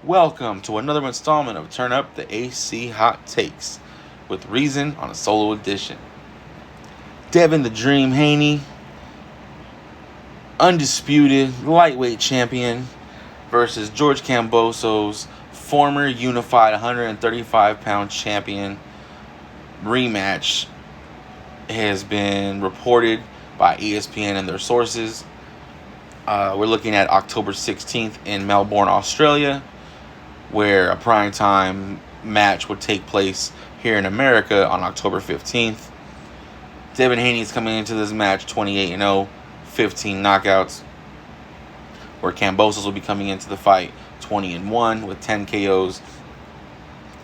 Welcome to another installment of Turn Up the AC Hot Takes with Reason on a solo edition. Devin the Dream Haney, undisputed lightweight champion, versus George Kambosos, former unified 135-pound champion. Rematch has been reported by ESPN and their sources. We're looking at October 16th in Melbourne, Australia, where a primetime match would take place here in America on October 15th. Devin Haney is coming into this match 28-0, 15 knockouts, where Kambosos will be coming into the fight 20-1 with 10 KOs.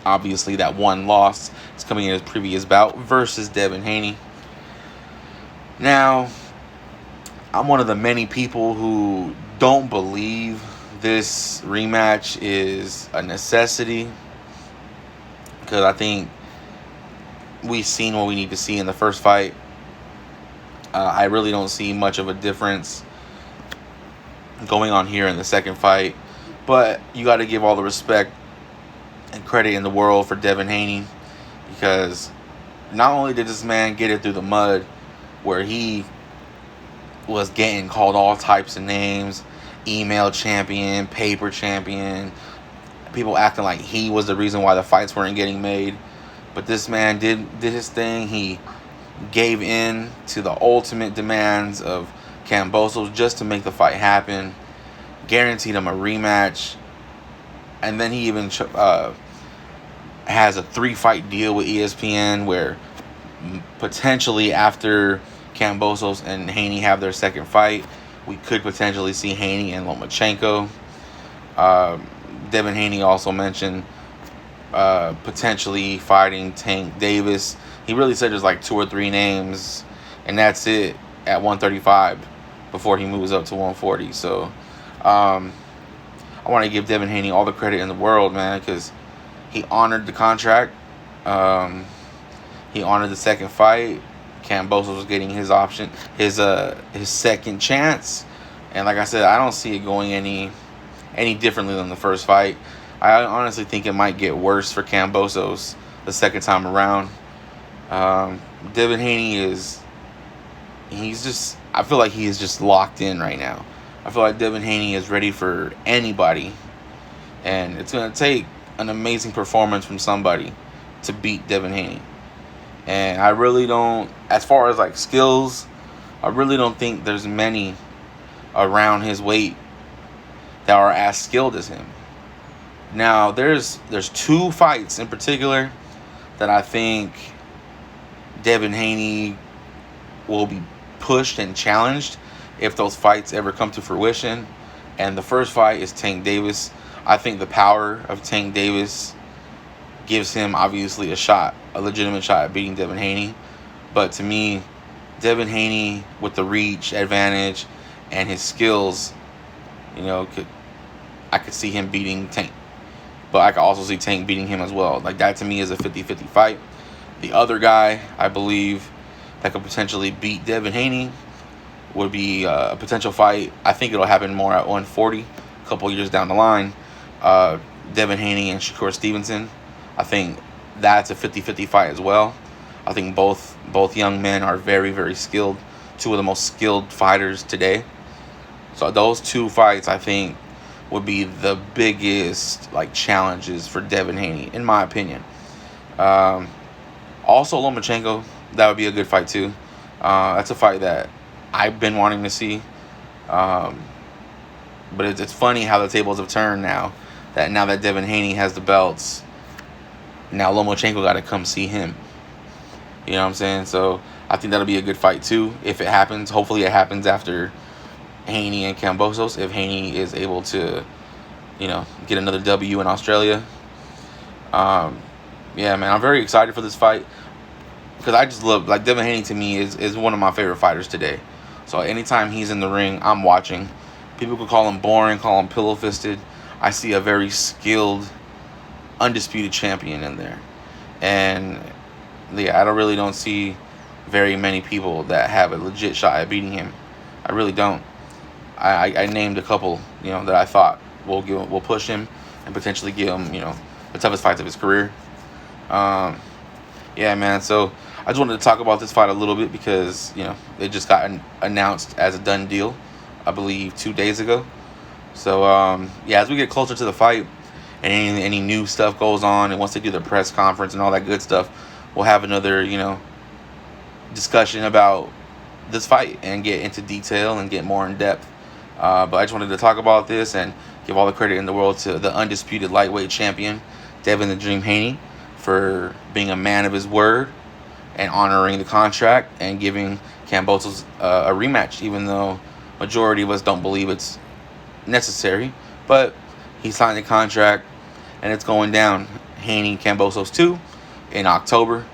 Obviously, that one loss is coming in his previous bout versus Devin Haney. Now, I'm one of the many people who don't believe this rematch is a necessity, because I think we've seen what we need to see in the first fight. I really don't see much of a difference going on here in the second fight, but you got to give all the respect and credit in the world for Devin Haney, because not only did this man get it through the mud where he was getting called all types of names, email champion, paper champion, people acting like he was the reason why the fights weren't getting made, but this man did his thing. He gave in to the ultimate demands of Kambosos just to make the fight happen, guaranteed him a rematch, and then he even has a 3-fight deal with ESPN where potentially after Kambosos and Haney have their second fight, we could potentially see Haney and Lomachenko. Devin Haney also mentioned potentially fighting Tank Davis. He really said there's like 2 or 3 names, and that's it at 135 before he moves up to 140. So I want to give Devin Haney all the credit in the world, man, because he honored the contract. He honored the second fight. Kambosos was getting his option, his second chance, and like I said, I don't see it going any differently than the first fight. I honestly think it might get worse for Kambosos the second time around. Devin Haney I feel like he is just locked in right now. I feel like Devin Haney is ready for anybody, and it's going to take an amazing performance from somebody to beat Devin Haney. And I really don't, as far as like skills, I really don't think there's many around his weight that are as skilled as him. Now, there's 2 fights in particular that I think Devin Haney will be pushed and challenged if those fights ever come to fruition. And the first fight is Tank Davis. I think the power of Tank Davis gives him obviously a legitimate shot at beating Devin Haney. But to me, Devin Haney with the reach advantage and his skills, I could see him beating Tank. But I could also see Tank beating him as well. Like, that to me is a 50-50 fight. The other guy, I believe, that could potentially beat Devin Haney would be a potential fight. I think it'll happen more at 140, a couple years down the line. Devin Haney and Shakur Stevenson. I think that's a 50-50 fight as well. I think both young men are very, very skilled. 2 of the most skilled fighters today. So those 2 fights, I think, would be the biggest challenges for Devin Haney, in my opinion. Also, Lomachenko, that would be a good fight too. That's a fight that I've been wanting to see. But it's funny how the tables have turned now. Now that Devin Haney has the belts, now Lomachenko got to come see him. You know what I'm saying? So I think that'll be a good fight too if it happens. Hopefully it happens after Haney and Kambosos, if Haney is able to, get another W in Australia. Yeah, man, I'm very excited for this fight because I just love, Devin Haney to me is one of my favorite fighters today. So anytime he's in the ring, I'm watching. People could call him boring, call him pillow-fisted. I see a very skilled, undisputed champion in there. And yeah, I don't see very many people that have a legit shot at beating him. I really don't. I named a couple, that I thought will push him. and potentially give him, the toughest fights of his career. Yeah, man. So I just wanted to talk about this fight a little bit because it just got announced as a done deal, I believe 2 days ago. So yeah, as we get closer to the fight and any new stuff goes on, and once they do the press conference and all that good stuff, we'll have another discussion about this fight and get into detail and get more in depth. But I just wanted to talk about this and give all the credit in the world to the undisputed lightweight champion, Devin the Dream Haney, for being a man of his word and honoring the contract and giving Kambosos a rematch, even though majority of us don't believe it's necessary. But he signed the contract and it's going down. Haney Kambosos 2 in October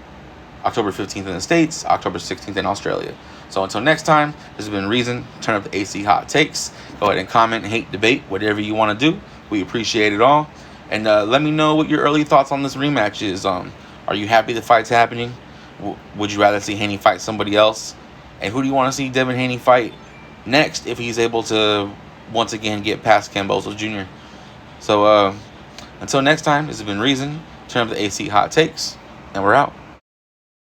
15th in the States, October 16th in Australia. So until next time, this has been Reason. Turn up the AC Hot Takes. Go ahead and comment, hate, debate, whatever you want to do. We appreciate it all. And let me know what your early thoughts on this rematch is. Are you happy the fight's happening? Would you rather see Haney fight somebody else? And who do you want to see Devin Haney fight next if he's able to once again get past Kambosos Jr.? So until next time, this has been Reason. Turn up the AC Hot Takes, and we're out.